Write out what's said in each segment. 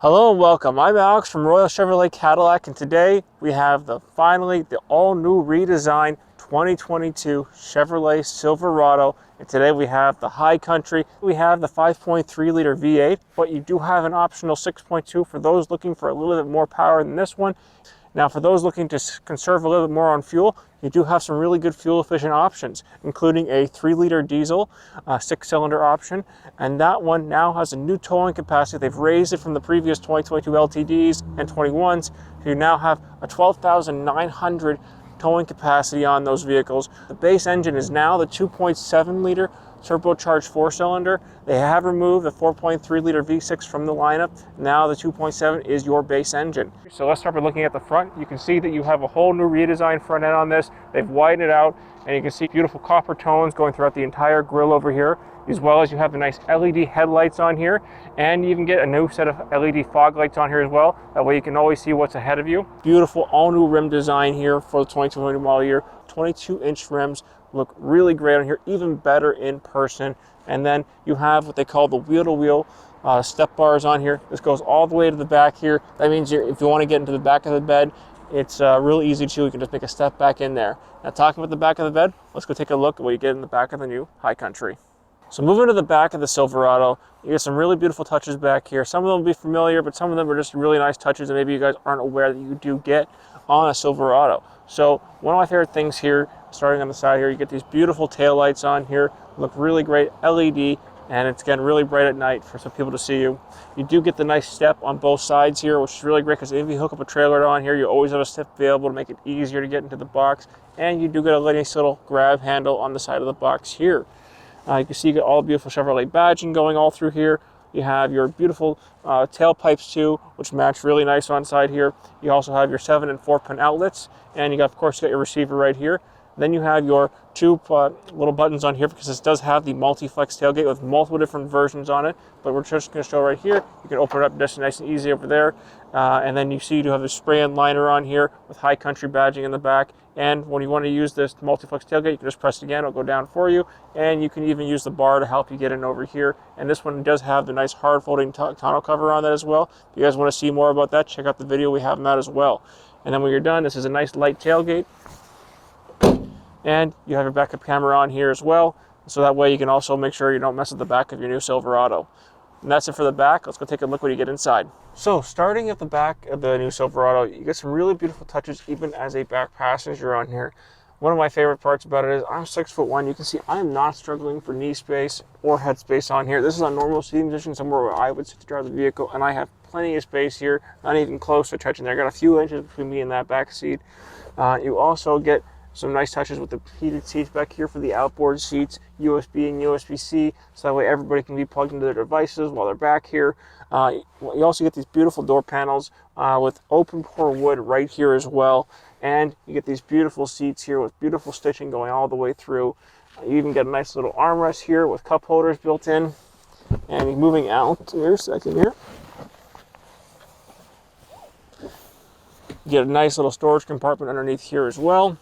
Hello and welcome. I'm Alex from Royal Chevrolet Cadillac, and today we have finally the all-new redesigned 2022 Chevrolet Silverado. And today we have the High Country. We have the 5.3 liter V8, but you do have an optional 6.2 for those looking for a little bit more power than this one. Now, for those looking to conserve a little bit more on fuel, you do have some really good fuel efficient options, including a 3-liter diesel, 6-cylinder option, and that one now has a new towing capacity. They've raised it from the previous 2022 LTDs and 21s, so you now have a 12,900 towing capacity on those vehicles. The base engine is now the 2.7 liter turbocharged 4-cylinder. They have removed the 4.3 liter V6 from the lineup. Now the 2.7 is your base engine. So let's start by looking at the front. You can see that you have a whole new redesigned front end on this. They've widened it out, and you can see beautiful copper tones going throughout the entire grille over here, as well as you have the nice LED headlights on here, and you even get a new set of LED fog lights on here as well. That way you can always see what's ahead of you. Beautiful all new rim design here for the 2020 model year. 22-inch rims look really great on here, even better in person. And then you have what they call the wheel-to-wheel step bars on here. This goes all the way to the back here. That means if you want to get into the back of the bed, it's really easy to. You can just make a step back in there. Now, talking about the back of the bed, let's go take a look at what you get in the back of the new High Country. So moving to the back of the Silverado, you get some really beautiful touches back here. Some of them will be familiar, but some of them are just really nice touches that maybe you guys aren't aware that you do get on a Silverado. So one of my favorite things here, starting on the side here, you get these beautiful tail lights on here, look really great, LED, and it's getting really bright at night for some people to see you. You do get the nice step on both sides here, which is really great because if you hook up a trailer on here, you always have a step available to make it easier to get into the box. And you do get a nice little grab handle on the side of the box here. You can see you get all the beautiful Chevrolet badging going all through here. You have your beautiful tailpipes too, which match really nice on side here. You also have your 7 and 4-pin outlets, and you got, of course, you got your receiver right here. Then you have your two little buttons on here because this does have the multi-flex tailgate with multiple different versions on it. But we're just going to show right here. You can open it up just nice and easy over there. And then you see you do have the spray-in liner on here with High Country badging in the back. And when you want to use this multi-flex tailgate, you can just press it again. It'll go down for you. And you can even use the bar to help you get in over here. And this one does have the nice hard folding tonneau cover on that as well. If you guys want to see more about that, check out the video we have on that as well. And then when you're done, this is a nice light tailgate. And you have your backup camera on here as well. So that way you can also make sure you don't mess with the back of your new Silverado. And that's it for the back. Let's go take a look what you get inside. So starting at the back of the new Silverado, you get some really beautiful touches even as a back passenger on here. One of my favorite parts about it is I'm 6'1". You can see I am not struggling for knee space or head space on here. This is a normal seating position, somewhere where I would sit to drive the vehicle, and I have plenty of space here, not even close to touching there. I got a few inches between me and that back seat. You also get some nice touches with the heated seats back here for the outboard seats, USB and USB-C, so that way everybody can be plugged into their devices while they're back here. You also get these beautiful door panels with open pore wood right here as well, and you get these beautiful seats here with beautiful stitching going all the way through. You even get a nice little armrest here with cup holders built in. And moving out here, second here, you get a nice little storage compartment underneath here as well.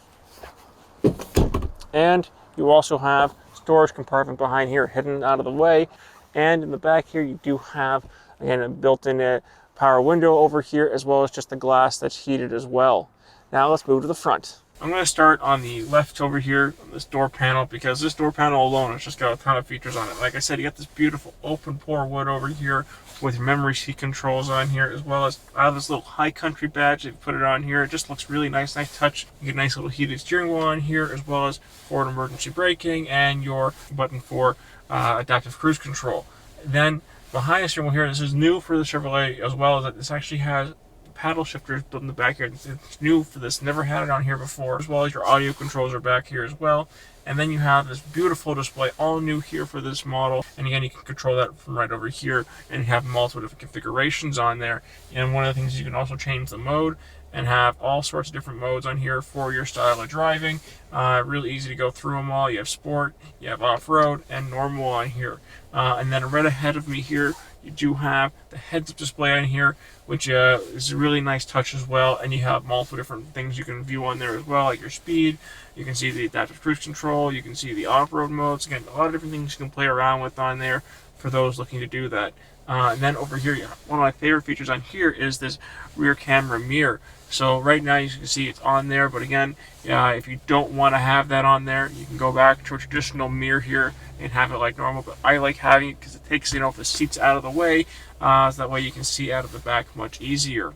And you also have storage compartment behind here hidden out of the way. And in the back here you do have, again, a built-in power window over here, as well as just the glass that's heated as well. Now let's move to the front. I'm going to start on the left over here on this door panel, because this door panel alone has just got a ton of features on it. Like I said, you got this beautiful open pore wood over here with memory seat controls on here, as well as I have this little High Country badge. They've put it on here. It just looks really nice touch. You get a nice little heated steering wheel on here, as well as forward emergency braking and your button for adaptive cruise control. Then behind the steering wheel here, this is new for the Chevrolet as well, as that this actually has paddle shifters built in the back here. It's new for this, never had it on here before, as well as your audio controls are back here as well. And then you have this beautiful display, all new here for this model. And again, you can control that from right over here, and you have multiple different configurations on there. And one of the things is you can also change the mode and have all sorts of different modes on here for your style of driving. Really easy to go through them all. You have sport, you have off-road, and normal on here. And then right ahead of me here, you do have the heads-up display on here, which is a really nice touch as well. And you have multiple different things you can view on there as well, like your speed. You can see the adaptive cruise control. You can see the off-road modes. Again, a lot of different things you can play around with on there for those looking to do that. And then over here, one of my favorite features on here is this rear camera mirror. So right now you can see it's on there, but again, if you don't want to have that on there, you can go back to a traditional mirror here and have it like normal. But I like having it because it takes, the seats out of the way, so that way you can see out of the back much easier.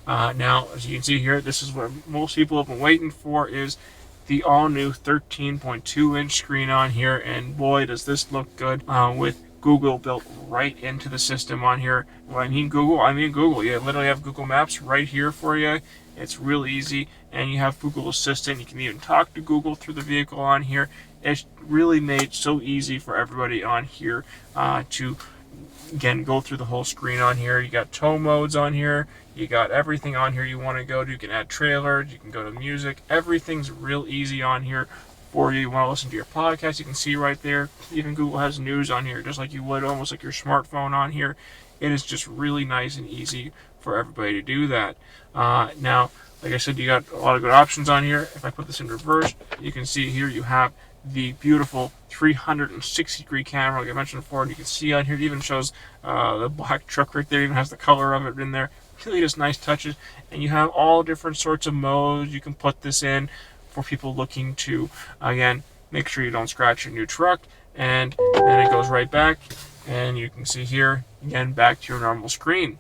Now, as you can see here, this is what most people have been waiting for, is the all-new 13.2-inch screen on here, and boy, does this look good with Google built right into the system on here. When I mean Google. You literally have Google Maps right here for you. It's real easy, and you have Google Assistant. You can even talk to Google through the vehicle on here. It's really made so easy for everybody on here to, again, go through the whole screen on here. You got tow modes on here. You got everything on here you want to go to. You can add trailers. You can go to music. Everything's real easy on here for you. You want to listen to your podcast, you can see right there. Even Google has news on here, just like you would almost like your smartphone on here. It is just really nice and easy for everybody to do that. Now, like I said, you got a lot of good options on here. If I put this in reverse, you can see here you have the beautiful 360-degree camera, like I mentioned before, and you can see on here it even shows the black truck right there, even has the color of it in there. Really just nice touches, and you have all different sorts of modes you can put this in for people looking to, again, make sure you don't scratch your new truck. And then it goes right back, and you can see here, again, back to your normal screen.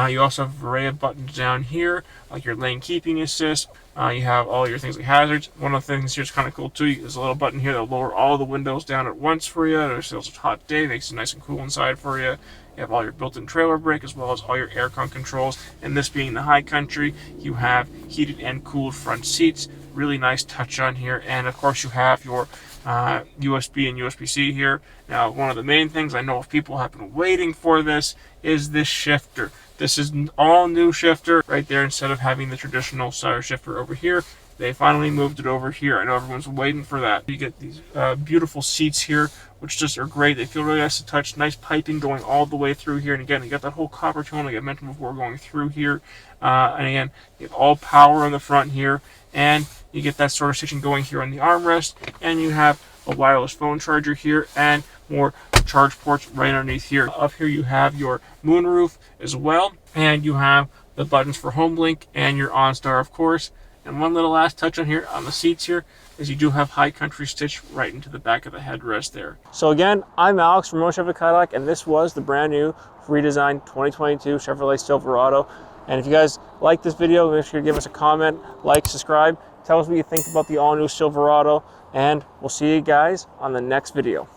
You also have an array of buttons down here, like your lane keeping assist. You have all your things like hazards. One of the things here is kind of cool too. There's a little button here that'll lower all the windows down at once for you. It's a hot day, makes it nice and cool inside for you. You have all your built-in trailer brake as well as all your aircon controls. And this being the High Country, you have heated and cooled front seats. Really nice touch on here. And of course you have your USB and USB-C here. Now, one of the main things I know if people have been waiting for this is this shifter. This is an all new shifter right there. Instead of having the traditional sire shifter over here, they finally moved it over here. I know everyone's waiting for that. You get these beautiful seats here, which just are great. They feel really nice to touch. Nice piping going all the way through here. And again, you got that whole copper tone like I mentioned before going through here. And again, you have all power on the front here. And you get that sort of section going here on the armrest. And you have a wireless phone charger here and more charge ports right underneath here. Up here you have your moonroof as well. And you have the buttons for HomeLink and your OnStar, of course. And one little last touch on here on the seats here is you do have High Country stitched right into the back of the headrest there. So again, I'm Alex from Chevy Cadillac, and this was the brand new redesigned 2022 Chevrolet Silverado. And if you guys like this video, make sure to give us a comment, like, subscribe, tell us what you think about the all-new Silverado, and we'll see you guys on the next video.